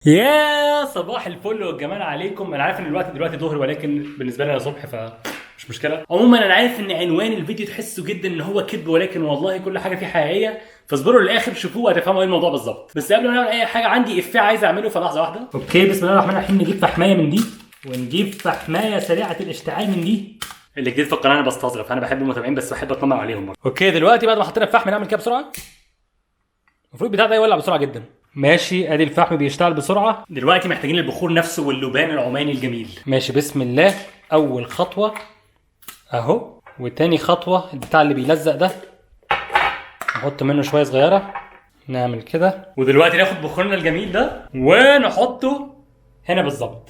يا صباح الفل والجمال عليكم. انا عارف ان الوقت دلوقتي ظهر، ولكن بالنسبه لي انا صبح فمش مشكله. عموما انا عارف ان عنوان الفيديو تحسه جدا ان هو كذب، ولكن والله كل حاجه فيه حقيقيه، فاصبروا للاخر شوفوه وهتفهموا ايه الموضوع بالظبط. بس قبل ما نعمل اي حاجه عندي افيه عايز اعمله في لحظه واحده. اوكي، بسم الله الرحمن الرحيم. نجيب فحمايه من دي ونجيب فحمايه سريعه الاشتعال من دي. اللي جديد في القناه انا بستظرف، انا بحب المتابعين بس بحب اطمن عليهم برضه. اوكي، دلوقتي بعد ما حطينا الفحم نعمل كده بسرعه. المفروض بتاع ده يولع بسرعه جدا. ماشي، ادي الفحم بيشتغل بسرعه. دلوقتي محتاجين البخور نفسه واللبان العماني الجميل. ماشي، بسم الله. اول خطوه اهو، وتاني خطوه البتاع اللي بيلزق ده نحط منه شويه صغيره، نعمل كده. ودلوقتي ناخد بخورنا الجميل ده ونحطه هنا بالظبط،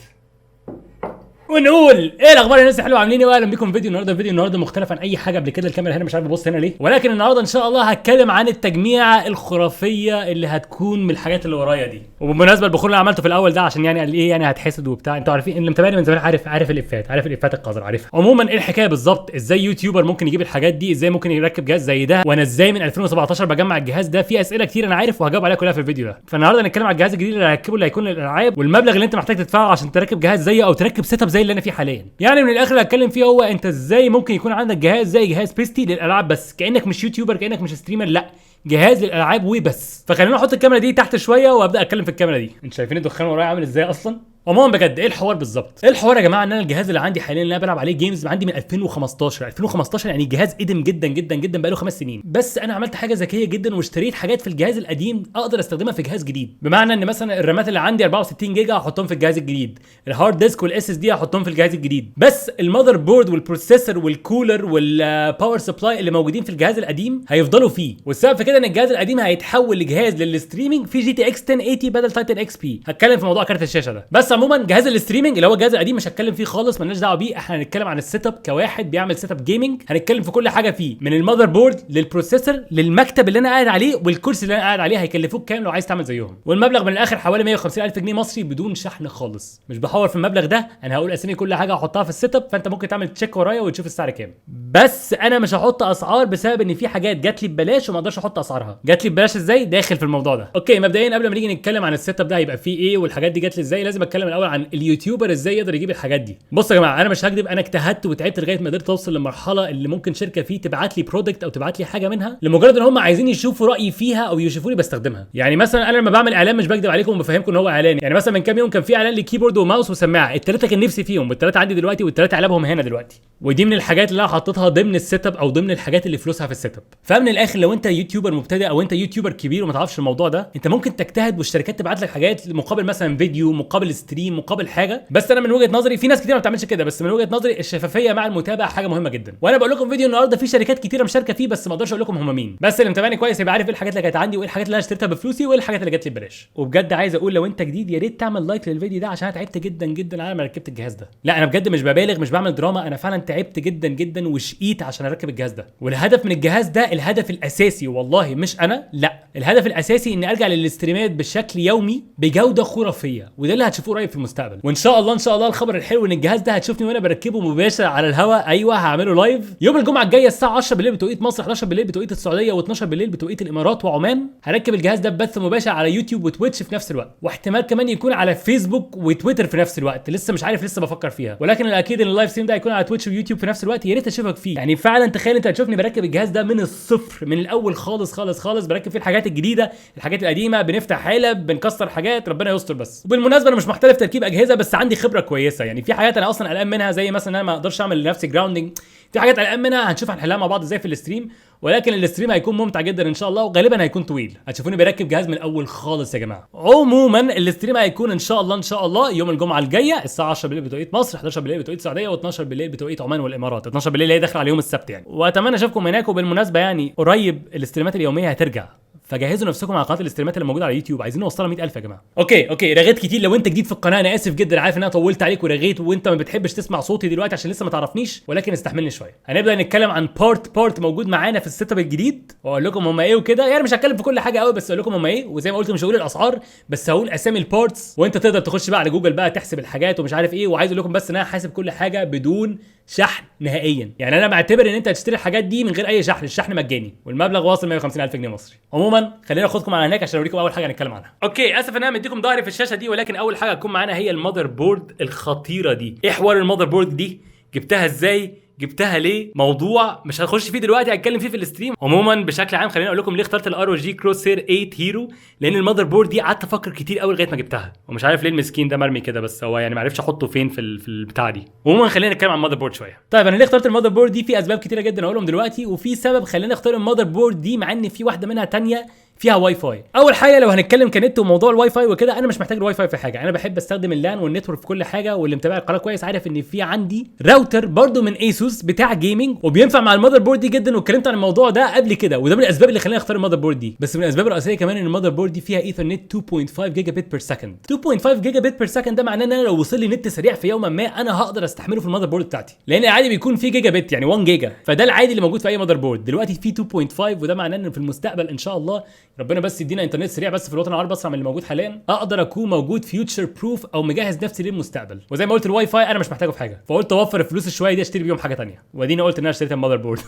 ونقول ايه الاخبار يا ناس الحلوه، عاملين ايه؟ واهلا بكم في فيديو النهارده مختلف عن اي حاجه قبل كده. الكاميرا هنا مش عارف ابص هنا ليه، ولكن النهارده ان شاء الله هتكلم عن التجميعه الخرافيه اللي هتكون من الحاجات اللي ورايا دي. وبالمناسبه البخور اللي عملته في الاول ده عشان يعني قال ايه، يعني هتحسد وبتاع. انتوا عارفين اللي متابعني من زمان عارف الافات القذره عارفها. عموما ايه الحكايه بالظبط، ازاي يوتيوبر ممكن يجيب الحاجات دي، ازاي ممكن يركب جهاز زي ده، وانا ازاي من 2017 بجمع الجهاز ده. في اسئله كتير انا عارف وهجاوب عليها كلها في الفيديو ده. فالنهارده هنتكلم على الجهاز الجديد اللي هركبه، اللي هيكون للالعاب، والمبلغ اللي انت محتاج تدفعه عشان تركب جهاز زيه او تركب سيت اب زي اللي انا فيه حاليا. يعني من الاخر اللي هتكلم فيه هو انت ازاي ممكن يكون عندك جهاز زي جهاز بيستي للالعاب بس، كانك مش يوتيوبر، كانك مش ستريمر، لا جهاز للالعاب وبس. فخلينا نحط الكاميرا دي تحت شويه وابدا اتكلم في الكاميرا دي. انتوا شايفين الدخان ورايا عامل ازاي اصلا؟ عموما بجد ايه الحوار بالظبط؟ ايه الحوار يا جماعه؟ ان انا الجهاز اللي عندي حاليا اللي انا بلعب عليه جيمز عندي من 2015 يعني جهاز قديم جدا جدا جدا، بقاله 5 سنين. بس انا عملت حاجه ذكيه جدا واشتريت حاجات في الجهاز القديم اقدر استخدمها في جهاز جديد. بمعنى ان مثلا الرامات اللي عندي 64 جيجا هحطهم في الجهاز الجديد، الهارد ديسك والاس اس دي هحطهم في الجهاز الجديد، بس المذر بورد والبروسيسور والكولر والباور سبلاي اللي موجودين في الجهاز القديم هيفضلوا فيه. والسبب في كده ان الجهاز القديم هيتحول لجهاز للستريمنج في جي تي اكس 1080 بدل تايتن اكس بي. هتكلم في موضوع كارت الشاشه ده. بس عموما جهاز الستريمنج اللي هو الجهاز القديم مش هتكلم فيه خالص، مالناش دعوه بيه. احنا هنتكلم عن السيت اب كواحد بيعمل سيت اب جيمنج. هنتكلم في كل حاجه فيه، من المذر بورد للبروسيسور للمكتب اللي انا قاعد عليه والكرسي اللي انا قاعد عليه، هيكلفوك كام لو عايز تعمل زيهم. والمبلغ من الاخر حوالي 150,000 جنيه مصري بدون شحن خالص. مش بحور في المبلغ ده، انا هقول اسامي كل حاجه هحطها في السيت اب، فانت ممكن تعمل تشيك ورايا وتشوف السعر كام. بس انا مش هحط اسعار بسبب ان في حاجات جات لي ببلاش وما اقدرش احط اسعارها. جات لي ببلاش ازاي؟ داخل في الموضوع ده. اوكي، مبدئيا قبل ما نيجي نتكلم عن السيت اب ده هيبقى فيه ايه والحاجات دي جات لي ازاي، لازم اتكلم الاول عن اليوتيوبر ازاي يقدر يجيب الحاجات دي. بصوا يا جماعه، انا مش هكذب، انا اجتهدت وتعبت لغايه ما قدرت اوصل للمرحله اللي ممكن شركه فيه تبعت لي برودكت او تبعت لي حاجه منها لمجرد ان هم عايزين يشوفوا رايي فيها او يشوفوني بستخدمها. يعني مثلا انا لما بعمل اعلان مش بكذب عليكم وبفهمكم ان هو اعلان. يعني مثلا من كام يوم كان في اعلان لكيبورد وماوس وسماعه، الثلاثه كان نفسي فيهم والثلاثه عندي دلوقتي والثلاثه علبهم هنا دلوقتي. ودي من الحاجات اللي انا حطيتها ضمن السيت اب او ضمن الحاجات اللي فلوسها في السيت اب. فمن الاخر لو انت يوتيوبر مبتدئ او انت يوتيوبر كبير وما تعرفش الموضوع ده، انت ممكن تجتهد والشركات تبعت لك حاجات مقابل مثلا فيديو، مقابل ستريم، مقابل حاجه. بس انا من وجهه نظري، في ناس كتير ما بتعملش كده، بس من وجهه نظري الشفافيه مع المتابع حاجه مهمه جدا. وانا بقول لكم فيديو النهارده في شركات كتيره مشاركه فيه، بس ما اقدرش اقول لكم هم مين. بس اللي متابعني كويس يبقى عارف ايه الحاجات اللي كانت عندي وايه الحاجات اللي انا اشتريتها بفلوسي وايه الحاجات اللي جات لي ببلاش. وبجد عايز اقول لو انت جديد يا ريت تعمل لايك للفيديو ده، عشان انا تعبت جدا جدا على ما ركبت الجهاز ده. لا انا بجد مش ببالغ، مش بعمل دراما، انا فعلا تعبت جدا جدا وشقيت عشان اركب الجهاز ده. والهدف من الجهاز ده، الهدف الاساسي والله مش انا، لا الهدف الاساسي اني ارجع للاستريمات بشكل يومي بجوده خرافيه، وده اللي هتشوفوه قريب في المستقبل. وان شاء الله ان شاء الله الخبر الحلو ان الجهاز ده هتشوفني وانا بركبه مباشر على الهواء. ايوه هعمله لايف يوم الجمعه الجايه الساعه 10 بالليل بتوقيت مصر، 11 بالليل بتوقيت السعوديه، و12 بالليل بتوقيت الامارات وعمان. هركب الجهاز ده ببث مباشر على يوتيوب وتويتش في نفس الوقت، واحتمال كمان يكون على فيسبوك وتويتر في نفس الوقت. لسه مش عارف، لسه بفكر فيها، ولكن الاكيد ان اللايف ستريم ده هيكون على تويتش ويوتيوب في نفس الوقت. يا ريت اشوفك فيه. يعني فعلا تخيل انت هتشوفني بركب الجهاز ده من الصفر، من الاول خالص خالص خالص، بركب فيه الحاجات الجديده، الحاجات القديمه، بنفتح علب، بنكسر حاجات، ربنا يستر بس. وبالمناسبه انا مش محترف تركيب اجهزه، بس عندي خبره كويسه. يعني في حاجات انا اصلا قلقان منها، زي مثلا انا ما اقدرش اعمل لنفسي جراوندنج. في حاجات قلقان منها هنشوف هنحلها مع بعض ازاي في الاستريم، ولكن الاستريم هيكون ممتع جدا ان شاء الله، وغالبا هيكون طويل. هتشوفوني بركب جهاز من الاول خالص يا جماعه. عموما الاستريم هيكون ان شاء الله يوم الجمعه الجايه الساعه 10 بالليل بتوقيت مصر، 11 بالليل بتوقيت السعوديه، و12 بالليل بتوقيت عمان والامارات. 12 بالليل هي داخله على يوم السبت يعني. واتمنى اشوفكم هناك. وبالمناسبه يعني قريب الاستريمات اليوميه هترجع، فجهزوا نفسكم على قناه الاستريمات اللي موجوده على يوتيوب. عايزين نوصلها 100,000 يا جماعه. اوكي رغيت كتير. لو انت جديد في القناه انا اسف جدا، عارف ان انا طولت عليك ورغيت وانت ما بتحبش تسمع صوتي دلوقتي عشان لسه ما تعرفنيش، ولكن استحملني شويه. هنبدا نتكلم عن بارت موجود معانا في السيت اب الجديد، واقول لكم هم ايه وكده. يعني مش هتكلم في كل حاجه قوي، بس اقول لكم هم ايه. وزي ما قلت مش هقول الاسعار، بس هقول اسامي البارتس، وانت تقدر تخش بقى على جوجل بقى تحسب الحاجات ومش عارف ايه. وعايز اقول لكم بس ان انا حاسب كل حاجه بدون شحن نهائيا. يعني انا بعتبر ان انت هتشتري الحاجات دي من غير اي شحن، الشحن مجاني والمبلغ واصل 150,000 جنيه مصري. عموما خلينا ناخدكم على هناك عشان اوريكم اول حاجه هنتكلم عنها. اوكي اسف ان انا مديكم ظهري في الشاشه دي، ولكن اول حاجه هتكون معانا هي المذر بورد الخطيره دي. ايه حوار المذر بورد دي؟ جبتها ازاي؟ جبتها ليه؟ موضوع مش هنخش فيه دلوقتي، هتكلم فيه في الاستريم. عموما بشكل عام خليني اقول لكم ليه اخترت الار او جي كروسير 8 هيرو. لان المذر بورد دي قعدت افكر كتير قوي لغايه ما جبتها، ومش عارف ليه المسكين ده مرمي كده، بس هو يعني ما عرفش احطه فين في البتاع دي. عموما خلينا نتكلم عن المذر بورد شويه. طيب انا ليه اخترت المذر بورد دي؟ في اسباب كتيره جدا اقولهم دلوقتي، وفي سبب خلينا نختار المذر بورد دي مع ان في واحده منها تانية فيها واي فاي. اول حاجه لو هنتكلم كنت وموضوع الواي فاي وكده، انا مش محتاج الواي فاي في حاجه، انا بحب استخدم اللان والنتورك في كل حاجه، واللي متابع القناه كويس عارف ان في عندي راوتر برضو من ايسوس بتاع جيمنج وبينفع مع المذر بورد دي جدا، واتكلمت عن الموضوع ده قبل كده، وده من الاسباب اللي خلاني اختار المذر بورد دي. بس من الاسباب الرئيسيه كمان ان المذر بورد دي فيها ايثرنت 2.5 جيجا بت بير سكند. 2.5 جيجا بت بير سكند ده معناه ان انا لو وصل لي نت سريع في يوم ما انا هقدر استحمله في المذر بورد بتاعتي، لان العادي بيكون في جيجا بت يعني 1 جيجا، فده العادي اللي موجود في اي مذر بورد. دلوقتي في 2.5 وده معناه ان في المستقبل ان شاء الله ربنا بس يدينا انترنت سريع بس في الوطن العربي اسرع من اللي موجود حاليا، اقدر اكون موجود فيوتشر بروف او مجهز نفسي للمستقبل. وزي ما قلت الواي فاي انا مش محتاجه في حاجه، فقلت اوفر الفلوس الشويه دي اشتري بيهم حاجه ثانيه، واديني قلت ان انا اشتريت المذر بورد.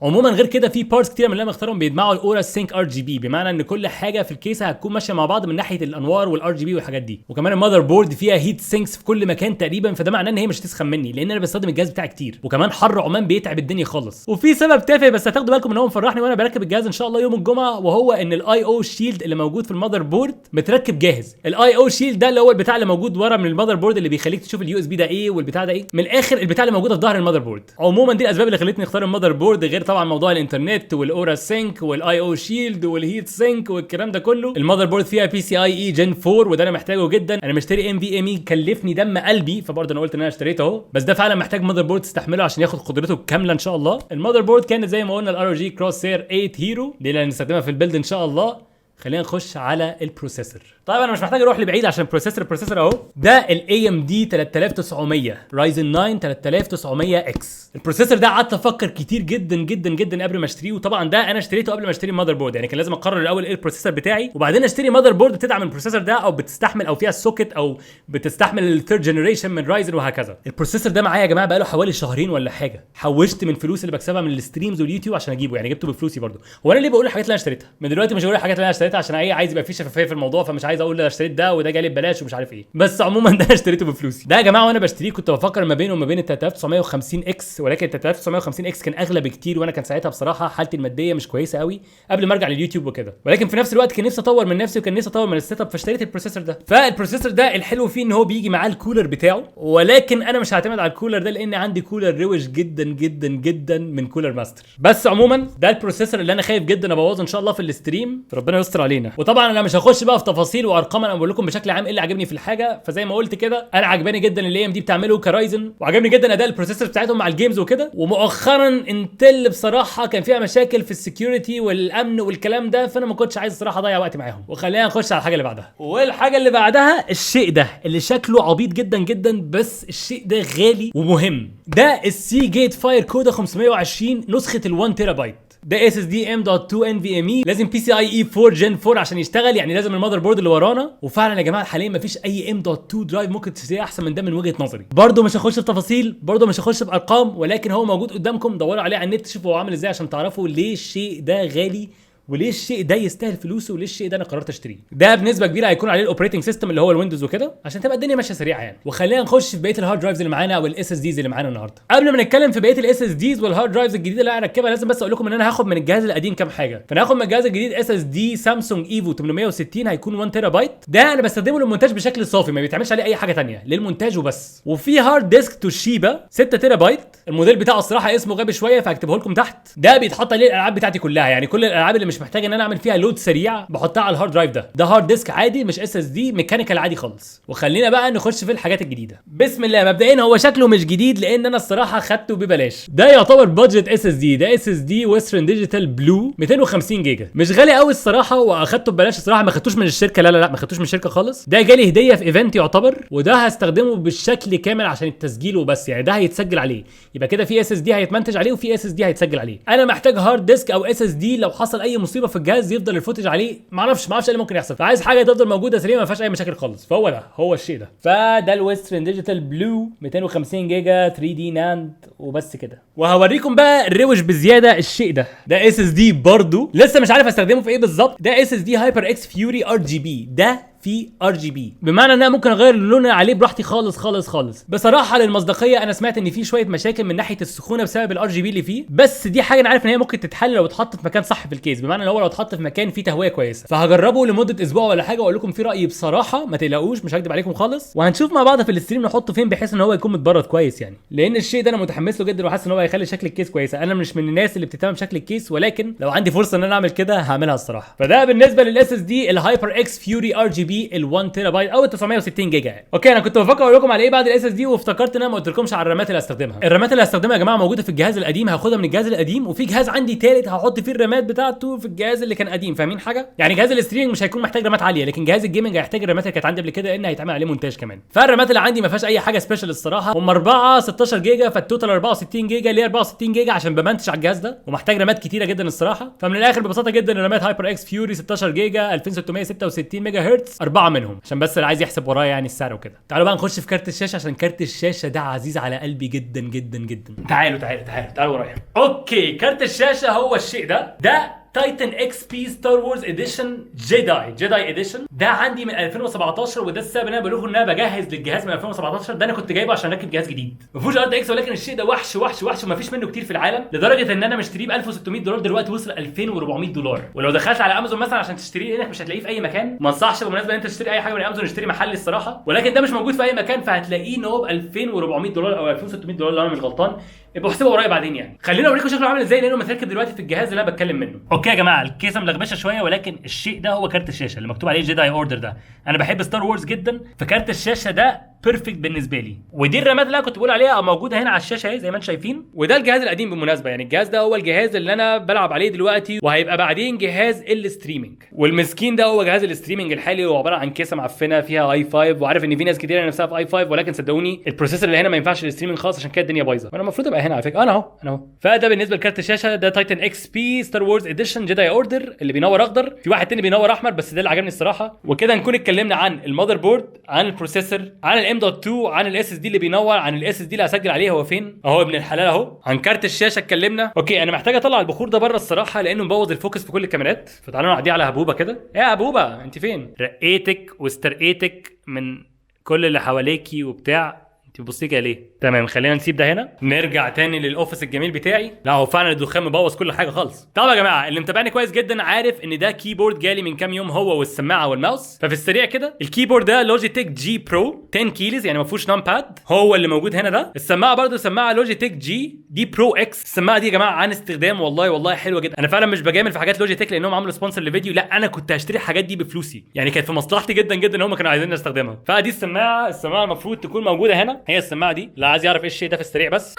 عموما غير كده في بارتس كتير من اللي انا مختارهم بيجمعوا الاورا سينك ار جي بي، بمعنى ان كل حاجه في الكيسه هتكون ماشيه مع بعض من ناحيه الانوار والار جي بي والحاجات دي. وكمان المذر بورد فيها هيت سينكس في كل مكان تقريبا، فده معناه ان هي مش هتسخن مني لان انا بستخدم الجهاز بتاعي كتير. وكمان حر عمان بيتعب الدنيا خالص. وفي سبب تافه بس هتاخدوا بالكم ان هو مفرحني وانا بركب الجهاز ان شاء الله يوم الجمعه، وهو ان الاي او شيلد اللي موجود في المذر بورد متركب جاهز. الاي او شيلد ده اللي هو البتاع اللي موجود ورا من المذر بورد اللي بيخليك تشوف اليو اس بي ده ايه والبتاع ده ايه، من الاخر البتاع اللي موجوده في ظهر المذر بورد. عموما دي الاسباب اللي خلتني اختار المذر بورد، غير طبعا موضوع الانترنت والاورا سينك والاي او شيلد والهيت سينك والكلام ده كله. المذر بورد فيها بي سي اي اي جن 4 وده انا محتاجه جدا، انا مشتري ام في ام اي كلفني دم قلبي، فبرضه انا قلت ان انا اشتريته اهو، بس ده فعلا محتاج مذر بورد تستحمله عشان ياخد قدرته الكامله ان شاء الله. المذر بورد كانت زي ما قلنا الار او جي كروسير 8 هيرو دي اللي هنستخدمها في البيلد ان شاء الله. خلينا نخش على البروسيسور. طيب انا مش محتاج اروح لبعيد عشان البروسيسور اهو، ده الاي ام دي 3900 رايزن 9 3900 اكس. البروسيسور ده قعدت افكر كتير جدا جدا جدا قبل ما اشتريه، وطبعا ده انا اشتريته قبل ما اشتري المذر بورد، يعني كان لازم اقرر الاول ايه البروسيسور بتاعي وبعدين اشتري مذر بورد بتدعم البروسيسور ده او بتستحمل او فيها السوكت او بتستحمل الثيرد جنريشن من رايزن وهكذا. البروسيسور ده معايا يا جماعه بقاله حوالي شهرين ولا حاجه، حوشت من فلوس اللي بكسبها من الستريمز واليوتيوب عشان اجيبه، يعني جبته بفلوسي برضه. هو انا ليه بقول الحاجات اللي انا اشتريتها؟ من دلوقتي مش هقول الحاجات اللي انا اشتريتها عشان ايه، عايز يبقى في شفافيه في الموضوع، فمش عايز اقول انا اشتريت ده وده جالي ببلاش ومش عارف ايه. بس عموما ده انا اشتريته بفلوسي. ده يا جماعه وانا بشتريه كنت بفكر ما بينه وما بين ال 3950 اكس، ولكن ال 3950 اكس كان اغلى بكتير، وانا كان ساعتها بصراحه حالتي الماديه مش كويسه قوي قبل ما ارجع لليوتيوب وكده، ولكن في نفس الوقت كان نفسي اطور من نفسي وكان نفسي اطور من السيت اب، فاشتريت البروسيسور ده. فالبروسيسور ده الحلو فيه ان هو بيجي معاه الكولر بتاعه، ولكن انا مش هعتمد على الكولر ده لان عندي كولر روش جدا جدا جدا من كولر ماستر. بس عموما ده البروسيسور اللي انا خايف جدا ابوظه ان شاء الله في الاستريم، ربنا يستر علينا. وطبعا انا مش هخش بقى في تفاصيل وارقام، انا بقول لكم بشكل عام ايه اللي عجبني في الحاجه. فزي ما قلت كده انا عجباني جدا اللي ام دي بتعمله كرايزن، وعجبني جدا اداء البروسيسور بتاعتهم مع الجيمز وكده. ومؤخرا انتل بصراحه كان فيها مشاكل في السكيورتي والامن والكلام ده، فانا ما كنتش عايز الصراحه اضيع وقت معاهم. وخلينا نخش على الحاجه اللي بعدها. والحاجه اللي بعدها الشيء ده اللي شكله عبيط جدا جدا، بس الشيء ده غالي ومهم. ده السي جيت فاير كودا 520 نسخه ال1 تيرا بايت. ده اس اس دي ام دوت 2 NVMe، لازم بي سي اي اي 4 جن 4 عشان يشتغل، يعني لازم المذر بورد اللي ورانا. وفعلا يا جماعه حاليا مفيش اي ام دوت 2 درايف ممكن تشتريه احسن من ده من وجهه نظري. برده مش هخش في تفاصيل، برده مش هخش في ارقام، ولكن هو موجود قدامكم، دوروا عليه على النت تشوفوا هو عامل ازاي عشان تعرفوا ليه الشيء ده غالي وليه الشيء ده يستاهل فلوسه وليه الشيء ده انا قررت اشتريه. ده بنسبه كبيره هيكون عليه الاوبريتنج سيستم اللي هو الويندوز وكده عشان تبقى الدنيا ماشيه سريعه يعني. وخلينا نخش في بقيه الهارد درايفز اللي معانا او الاس اس ديز اللي معانا النهارده. قبل ما نتكلم في بقيه الاس اس ديز والهارد درايفز الجديده اللي انا هركبها، لازم بس اقول لكم ان انا هاخد من الجهاز القديم كام حاجه. فانا هاخد من الجهاز الجديد اس اس دي سامسونج ايفو 860 هيكون 1 تيرا بايت. ده انا بستخدمه للمونتاج بشكل صافي، ما بيتعملش عليه اي حاجه ثانيه، للمونتاج وبس. وفي هارد ديسك توشيبا 6 تيرا بايت، الموديل بتاعه الصراحه اسمه غبي شويه فهكتبه لكم تحت. ده بيتحط عليه الالعاب بتاعتي كلها، يعني كل الالعاب اللي مش محتاج ان انا اعمل فيها لود سريع بحطها على الهارد درايف ده هارد ديسك عادي مش اس اس دي ميكانيكال عادي خالص. وخلينا بقى نخش في الحاجات الجديده. بسم الله. مبدئيا هو شكله مش جديد لان انا الصراحه خدته ببلاش. ده يعتبر بادجت اس اس دي، ده اس اس دي ويسترن ديجيتال بلو 250 جيجا، مش غالي قوي الصراحه، واخدته ببلاش الصراحه، ما خدتوش من الشركه، لا ما خدتوش من الشركه خالص. ده جالي هديه في ايفنت يعتبر، وده هستخدمه بالشكل كامل عشان التسجيل وبس، يعني ده هيتسجل عليه، يبقى كده في اس اس دي هيتمنتج عليه وفي اس اس دي هيتسجل عليه. انا محتاج هارد ديسك او اس اس دي لو حصل اي مصيبه في الجهاز يفضل الفوتج عليه، ما اعرفش ايه اللي ممكن يحصل، فعايز حاجه تفضل موجوده سليمه ما فيهاش اي مشاكل خالص. فهو ده هو الشيء ده. فده الويسترن ديجيتال بلو 250 جيجا 3 دي ناند وبس كده. وهوريكم بقى الروش بزياده الشيء ده. ده اس اس دي برضه لسه مش عارف استخدمه في ايه بالظبط. ده اس اس دي هايبر اكس فيوري ار جي بي. ده في ار جي بي بمعنى ان انا ممكن اغير اللون عليه براحتي خالص خالص خالص. بصراحه للمصداقيه انا سمعت ان في شويه مشاكل من ناحيه السخونه بسبب الار جي بي اللي فيه، بس دي حاجه انا عارف ان هي ممكن تتحل لو اتحط في مكان صح في الكيس، بمعنى لو اتحط في مكان فيه تهويه كويسه. فهجربه لمده اسبوع ولا حاجه واقول لكم في رايي بصراحه، ما تقلقوش مش هكدب عليكم خالص. وهنشوف مع بعض في الاستريم نحطه فين بحيث ان هو يكون متبرد كويس يعني، لان الشيء ده انا متحمس له جدا وحاسس ان هو هيخلي شكل الكيس كويسه. انا مش من الناس اللي بتهتم بشكل الكيس، ولكن لو عندي فرصه ان انا اعمل كده هعملها الصراحه. فده بالنسبه للاس اس دي الهايبر اكس فيوري ار جي بي ال1 تيرا بايت او 960 جيجا يعني. اوكي انا كنت بفكر اقول لكم على ايه بعد الاس اس دي، وافتكرت ان انا ما قلتلكمش على الرامات اللي هستخدمها. الرامات اللي هستخدمها يا جماعه موجوده في الجهاز القديم، هاخدها من الجهاز القديم، وفي جهاز عندي ثالث هحط فيه الرامات بتاعته في الجهاز اللي كان قديم. فاهمين حاجه؟ يعني جهاز الاستريمنج مش هيكون محتاج رامات عاليه، لكن جهاز الجيمنج هيحتاج الرامات اللي كانت عندي قبل كده لان هيتعمل عليه مونتاج كمان. فالرامات اللي عندي ما فيهاش اي حاجه سبيشال الصراحه، هم 4 16 جيجا، فالتوتال 64 جيجا. ليه 64 جيجا؟ عشان بمنتج على الجهاز ده ومحتاج رامات كتيره جدا الصراحه. فمن الاخر ببساطه جدا الرامات هايبر اكس فيوري 16 جيجا 2666 ميجا هرتز، 4 منهم عشان بس اللي عايز يحسب ورايا يعني السعر وكده. تعالوا بقى نخش في كارت الشاشه عشان كارت الشاشه ده عزيز على قلبي جدا جدا جدا. تعالوا ورايا. اوكي كارت الشاشه هو الشيء ده تايتن اكس بي ستار وورز اديشن جيداي اديشن. ده عندي من 2017 وده السبب ان انا بقول ان انا بجهز للجهاز من 2017. ده انا كنت جايبه عشان اركب جهاز جديد ما فيهوش ار تي اكس، ولكن الشيء ده وحش وحش وحش وما فيش منه كتير في العالم، لدرجه ان انا مشتريه ب 1600 دولار دلوقتي وصل 2400 دولار. ولو دخلت على امازون مثلا عشان تشتريه هناك مش هتلاقيه في اي مكان. ما انصحش بالمناسبه ان انت تشتري اي حاجه من امازون، اشتري محلي الصراحه، ولكن ده مش موجود في اي مكان، فهتلاقيه ان هو ب 2400 دولار او 2600 دولار لو انا مش غلطان. يبقى احسبها ورايا بعدين يعني. خلينا اوريكم شكله عامل ازاي لانه متركب دلوقتي في الجهاز اللي انا بتكلم منه. اوكي يا جماعه الكيسه ملغبشه شويه، ولكن الشيء ده هو كارت الشاشه اللي مكتوب عليه جيداي اوردر. ده انا بحب ستار وورز جدا، فكارت الشاشه ده بيرفكت بالنسبه لي. ودي الرامات اللي انا كنت بقول عليها موجوده هنا على الشاشه اهي زي ما انتم شايفين. وده الجهاز القديم بالمناسبه، يعني الجهاز ده هو الجهاز اللي انا بلعب عليه دلوقتي، وهيبقى بعدين جهاز الستريمنج. والمسكين ده هو جهاز الستريمنج الحالي، هو عباره عن كيسه معفنه فيها اي 5. وعارف ان في ناس كتير نفسها في اي 5، ولكن صدقوني البروسيسور اللي هنا ما ينفعش للستريمنج خالص، عشان كده الدنيا بايظه. وانا المفروض ابقى هنا على فكره. انا اهو. فده بالنسبه لكارت الشاشه. ده تايتن اكس بي ستار وورز اديشن جيداي اوردر اللي بينور اخضر. في واحد تاني بينور احمر بس ده اللي عجبني الصراحه. وكده نكون اتكلمنا عن المذر بورد، عن البروسيسور، عن الام دوت 2، عن الاس اس دي اللي بينور، عن الاس اس دي اللي هسجل عليه هو فين اهو ابن الحلال اهو، عن كارت الشاشه اتكلمنا. اوكي انا محتاج اطلع البخور ده بره الصراحه لانه مبوظ الفوكس في كل الكاميرات. فتعالوا نعديه على هبوبه كده. يا هبوبه انت فين؟ رقيتك واسترقيتك من كل اللي حواليكي وبتاع، انت بتبصي كده ليه؟ تمام خلينا نسيب ده هنا. نرجع تاني للاوفيس الجميل بتاعي. لا هو فعلا الدخان مبوظ كل حاجه خالص. طب يا جماعه اللي متابعني كويس جدا عارف ان ده كيبورد جالي من كام يوم، هو والسماعه والماوس. ففي السريع كده الكيبورد ده لوجيتك جي برو 10 كيلز، يعني ما فيهوش نام باد، هو اللي موجود هنا. ده السماعه برده سماعه لوجيتك جي دي برو اكس. السماعه دي يا جماعه عن استخدام والله حلوه جدا. انا فعلا مش بجامل في حاجات لوجيتك لانهم عملوا سبونسر لفيديو، لا انا كنت هشتري الحاجات دي بفلوسي، يعني كانت في مصلحتي جدا جدا ان هم كانوا عايزين نستخدمها. فدي السماعه المفروض تكون موجوده هنا، هي السماعه دي. لا عايز يعرف ايه الشيء ده في السريع بس.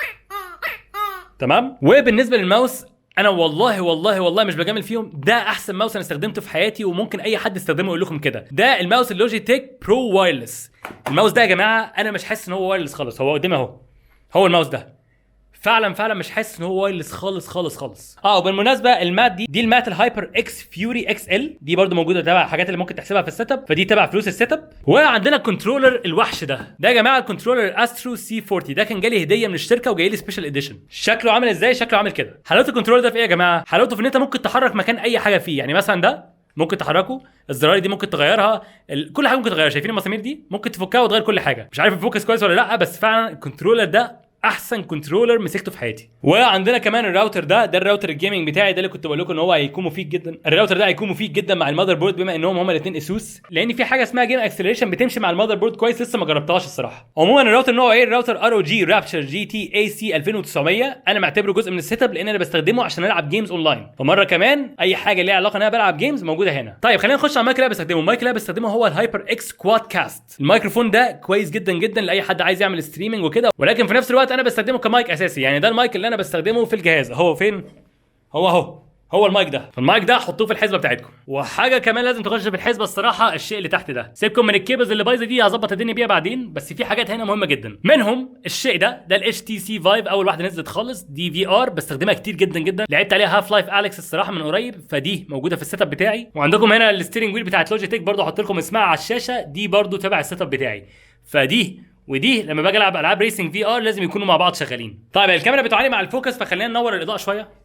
تمام. وبالنسبه للماوس انا والله مش بجامل فيهم، ده احسن ماوس انا استخدمته في حياتي وممكن اي حد يستخدمه يقول لكم كده. ده الماوس اللوجيتك برو وايرلس. الماوس ده يا جماعه انا مش حاسس ان هو وايرلس خالص. هو قدامي اهو، هو الماوس ده فعلا مش حاسس ان هو وايرلس خالص. وبالمناسبه المات دي المات الهايبر اكس فيوري اكس ال، دي برده موجوده تبع الحاجات اللي ممكن تحسبها في السيت اب، فدي تبع فلوس السيت اب. وعندنا الكنترولر الوحش ده يا جماعه، الكنترولر استرو سي 40. ده كان جالي هديه من الشركه وجاي لي سبيشال اديشن. شكله عامل ازاي؟ شكله عامل كده. حلاوه الكنترولر ده في ايه يا جماعه؟ حلاوته في ان انت ممكن تحرك مكان اي حاجه فيه، يعني مثلا ده ممكن تحركه، الزراير دي ممكن تغيرها، كل حاجه ممكن تغيرها. شايفين المسامير دي ممكن تفكها وتغير كل حاجه. مش عارف الفوكس كويس ولا لا، بس فعلا الكنترولر ده احسن كنترولر مسكته في حياتي. وعندنا كمان الراوتر ده الراوتر الجيمنج بتاعي، ده اللي كنت بقول لكم ان هو هيكون مفيد جدا. الراوتر ده هيكون مفيد جدا مع المذر بورد بما انهم هما الاثنين اسوس، لان في حاجه اسمها جيم اكسلريشن بتمشي مع المذر بورد كويس. لسه ما جربتهاش الصراحه. عموما الراوتر نوعه ايه؟ الراوتر ار او جي رابتشر جي تي اي سي 2900. انا معتبره جزء من السيت اب لان انا بستخدمه عشان العب جيمز اونلاين، ومره كمان اي حاجه ليها علاقه ان انا بلعب جيمز موجوده هنا. طيب خلينا نخش على المايك اللي بستخدمه. المايك اللي بستخدمه هو الهايبر اكس كواد كاست. الميكروفون ده كويس جدا لاي حد عايز يعمل ستريمنج وكده، ولكن في نفس الوقت انا بستخدمه كمايك اساسي. يعني ده المايك اللي انا بستخدمه في الجهاز. هو فين؟ هو هو المايك ده. فالمايك ده حطوه في الحسبه بتاعتكم. وحاجه كمان لازم تخش في الحسبه الصراحه، الشيء اللي تحت ده. سيبكم من الكيبلز اللي بايظه دي، هظبط الدنيا بيها بعدين، بس في حاجات هنا مهمه جدا. منهم الشيء ده الاتش تي سي فايف، اول واحده نزلت خالص، دي في ار بستخدمها كتير جدا جدا. لعبت عليها هاف لايف اليكس الصراحه من قريب، فدي موجوده في السيت اب بتاعي. وعندكم هنا الستيرنج ويل بتاعت لوجيتك برضه، هحط لكم اسمها على الشاشه، دي برضه تبع السيت اب بتاعي. فدي ودي لما باجي العب العاب ريسنج في ار لازم يكونوا مع بعض شغالين. طيب الكاميرا بتعاني مع الفوكس، فخلينا ننور الاضاءه شويه.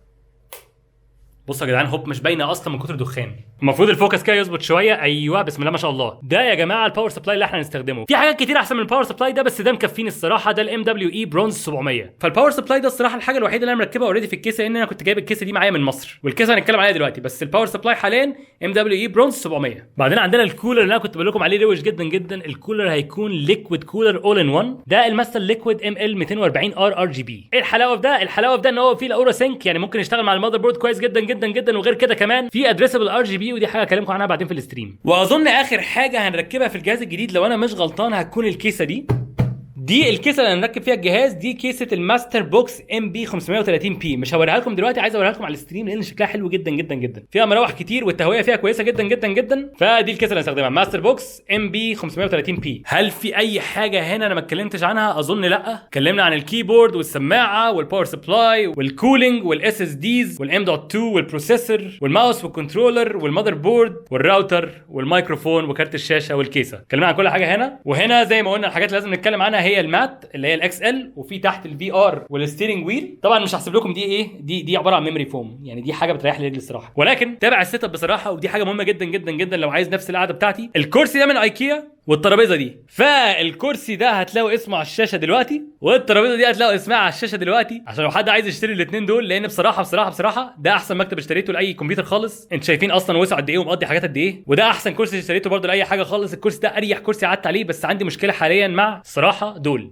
بصوا يا جدعان، هوب مش باينه اصلا من كتر الدخان. المفروض الفوكس كده يظبط شويه. ايوه بسم الله ما شاء الله. ده يا جماعه الباور سبلاي اللي احنا هنستخدمه. في حاجات كتير احسن من الباور سبلاي ده، بس ده مكفيني الصراحه. ده الام دبليو اي برونز 700. فالباور سبلاي ده الصراحه الحاجه الوحيده اللي انا مركبها اوريدي في الكيسه، لان انا كنت جايب الكيسه دي معايا من مصر، والكيسه هنتكلم عليها دلوقتي. بس الباور سبلاي حاليا ام دبليو اي برونز 700. بعدين عندنا الكولر اللي انا كنت بقول لكم عليه روش جدا جدا. الكولر هيكون ليكويد كولر اول ان 1. ده الماستر ليكويد ام ال 240 ار جي بي. ايه الحلاوه في ده؟ الحلاوه في ده ان هو فيه الاورا سينك، يعني ممكن يشتغل مع المذر بورد كويس جدا جدا جدا. وغير كده كمان في ادريسبل ار جي بي، ودي حاجه هكلمكم عنها بعدين في الاستريم. واظن اخر حاجه هنركبها في الجهاز الجديد لو انا مش غلطان هتكون الكيسه دي الكيسه اللي هنركب فيها الجهاز. دي كيسه الماستر بوكس ام بي 530 بي. مش هوريها لكم دلوقتي، عايز اوريها لكم على الاستريم لان شكلها حلو جدا جدا جدا. فيها مراوح كتير والتهويه فيها كويسه جدا جدا جدا. فدي الكيسه اللي هنستخدمها، ماستر بوكس ام بي 530 بي. هل في اي حاجه هنا انا ما اتكلمتش عنها؟ اظن لا. اتكلمنا عن الكيبورد والسماعه والباور سبلاي والكولينج والاس اس ديز والام دوت 2 والبروسيسور والماوس والكنترولر والمذر بورد والراوتر والميكروفون وكارت الشاشه والكيسه. اتكلمنا عن كل حاجه هنا. وهنا زي ما قلنا الحاجات اللي لازم نتكلم عنها هي المات اللي هي الاكس ال، وفي تحت الفي ار والستيرنج ويل. طبعا مش هحسب لكم دي ايه، دي عباره عن ميموري فوم، يعني دي حاجه بتريح لي الصراحه. ولكن تابع السيت اب بصراحه، ودي حاجه مهمه جدا جدا جدا لو عايز نفس القعده بتاعتي. الكرسي ده من ايكيا، والترابيزه دي. فالكرسي ده هتلاقوا اسمه على الشاشه دلوقتي، والترابيزه دي هتلاقوا اسمها على الشاشه دلوقتي، عشان لو حد عايز يشتري الاثنين دول. لان بصراحه ده احسن مكتب اشتريته لاي كمبيوتر خالص. انتوا شايفين اصلا وسع قد ايه ومقضي حاجات قد ايه. وده احسن كرسي اشتريته برده لاي حاجه خالص. الكرسي ده اريح كرسي قعدت عليه. بس عندي مشكله حاليا مع صراحه دول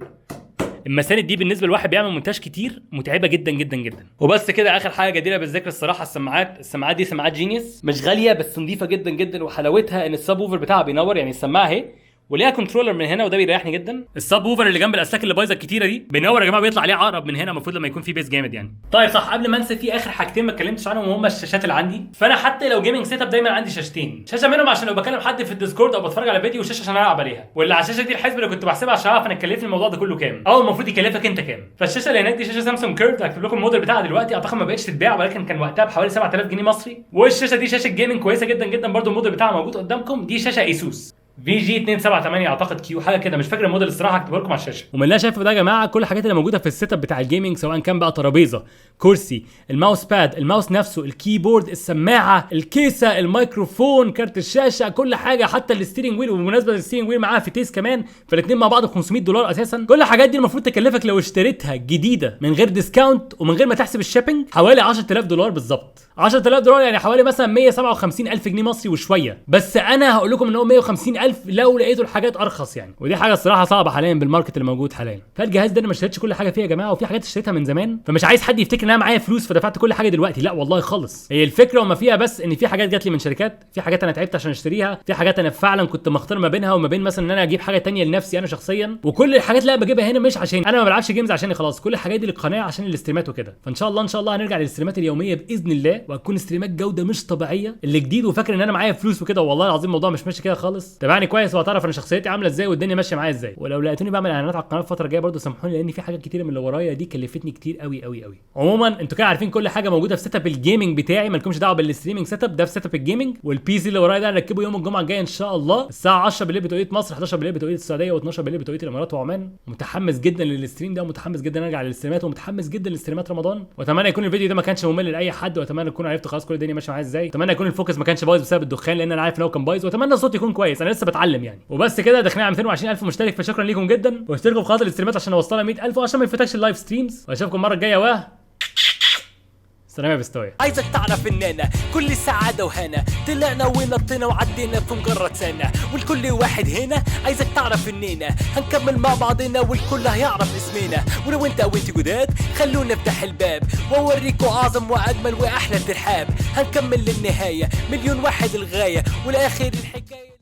المساند دي، بالنسبه لواحد بيعمل مونتاج كتير متعبه جدا جدا جدا. وبس كده اخر حاجه جديره بالذكر الصراحه، السماعات دي سماعات جينيوس، مش غاليه بس نظيفه جدا جدا. وحلاوتها ان السب ووفر بتاعها بينور، يعني السماعه اهي وليها كنترولر من هنا، وده بيريحني جدا. السب ووفر اللي جنب الاسلاك اللي بايظه الكتيره دي بينور يا جماعه، بيطلع عليه عقرب من هنا المفروض لما يكون في بيس جامد يعني. طيب صح، قبل ما انسى في اخر حاجتين ما اتكلمتش عنهم، وهم الشاشات اللي عندي. فانا حتى لو جيمنج سيت اب دايما عندي شاشتين، شاشه منهم عشان لو بكلم حد في الديسكورد او بتفرج على فيديو، وشاشه عشان العب عليها. واللي على الشاشه دي الحسبه اللي كنت بحسبها عشان اعرف انا كلفني الموضوع ده كله كام، او المفروض يكلفك انت كام. فالشاشه اللي هناك دي شاشه سامسونج كيرف، هكتب لكم الموديل بتاعها دلوقتي، اعتقد ما بقتش تتباع ولكن كان وقتها بحوالي 7000 جنيه مصري. والشاشه دي شاشه جيمنج كويسه جدا جدا برده، الموديل بتاعها موجود قدامكم. دي شاشه ايسوس في جي 278 اعتقد كيو حاجه كده، مش فاكر الموديل الصراحه، هكتبه لكم على الشاشه. ومن اللي شايفه ده يا جماعه كل الحاجات اللي موجوده في السيت اب بتاع الجيمنج، سواء كان بقى ترابيزه، كرسي، الماوس باد، الماوس نفسه، الكيبورد، السماعه، الكيسه، الميكروفون، كارت الشاشه، كل حاجه، حتى الستيرنج ويل. وبمناسبه الستيرنج ويل معاها فتيس كمان، فالاثنين مع بعض ب $500 اساسا. كل الحاجات دي المفروض تكلفك لو اشتريتها جديده من غير ديسكاونت ومن غير ما تحسب الشيبنج حوالي $10,000 بالظبط. $10,000 يعني حوالي مثلا 157,000 جنيه مصري وشويه. بس انا هقول لكم ان هو 150,000 لو لقيتوا الحاجات ارخص يعني. ودي حاجه الصراحه صعبه حاليا بالماركت اللي موجود حاليا. فالجهاز ده انا ما اشتريتش كل حاجه فيه يا جماعه، وفي حاجات اشتريتها من زمان، فمش عايز حد يفتكر ان انا معايا فلوس فدفعت كل حاجه دلوقتي. لا والله خالص. هي الفكره وما فيها بس ان في حاجات جات لي من شركات، في حاجات انا تعبت عشان اشتريها، في حاجات انا فعلا كنت مختار ما بينها وما بين مثلا ان انا اجيب حاجه تانية لنفسي انا شخصيا. وكل الحاجات اللي انا بجيبها هنا مش عشان انا ما بلعبش جيمز عشان خلاص، كل الحاجات دي للقناه عشان الاستريمات وكده. فان شاء الله هنرجع للاستريمات اليوميه باذن الله، وهتكون استريمات جوده مش طبيعيه. اللي جديد وفاكر ان انا معايا فلوس وكده، والله العظيم الموضوع مش ماشي كده خالص. تابعني كويس وهتعرف انا شخصيتي عامله ازاي والدنيا ماشيه معايا ازاي. ولو لقيتوني بعمل اعلانات على القناه الفتره الجايه برده سامحوني، لان في حاجات كتير من اللي ورايا دي كلفتني كتير قوي قوي قوي. عموما انتوا كده عارفين كل حاجه موجوده في سيت اب الجيمنج بتاعي، مالكمش دعوه بالستريمنج سيت اب، ده في سيت اب الجيمنج. والبي سي اللي ورايا ده هنركبه يوم الجمعه الجايه ان شاء الله الساعه 10 بالليل بتوقيت مصر، 11 بالليل بتوقيت السعوديه، و12 بالليل بتوقيت الامارات وعمان. متحمس جدا للستريم ده، ومتحمس جدا ارجع للاستريمات، ومتحمس جدا لستريمات رمضان. واتمنى يكون الفيديو ده ما كانش ممل لاي حد، واتمنى تكونوا عرفتوا خلاص كل الدنيا ماشيه معايا ازاي. اتمنى يكون الفوكس ما كانش بايظ بسبب الدخان، لان انا عارف ان هو كان بايظ. واتمنى الصوت يكون كويس، انا لسه بتعلم يعني. وبس كده داخلين على 220,000 مشترك، فشكرا ليكم جدا. واشتركوا في قناه الاستريمات عشان نوصلها 100,000 وعشان ما يفوتكش اللايف ستريمز. واشوفكم المره الجايه سلام يا بستوية. عايزك تعرف اننا كل سعادة وهنا طلعنا ونطينا وعدينا في مجرد سنة، والكل واحد هنا عايزك تعرف اننا هنكمل مع بعضنا والكل هيعرف اسمنا. ولو انت او انت جداد خلونا نفتح الباب واوريكوا اعظم واجمل واحلى ترحاب. هنكمل للنهاية، مليون واحد الغاية والاخر الحكاية.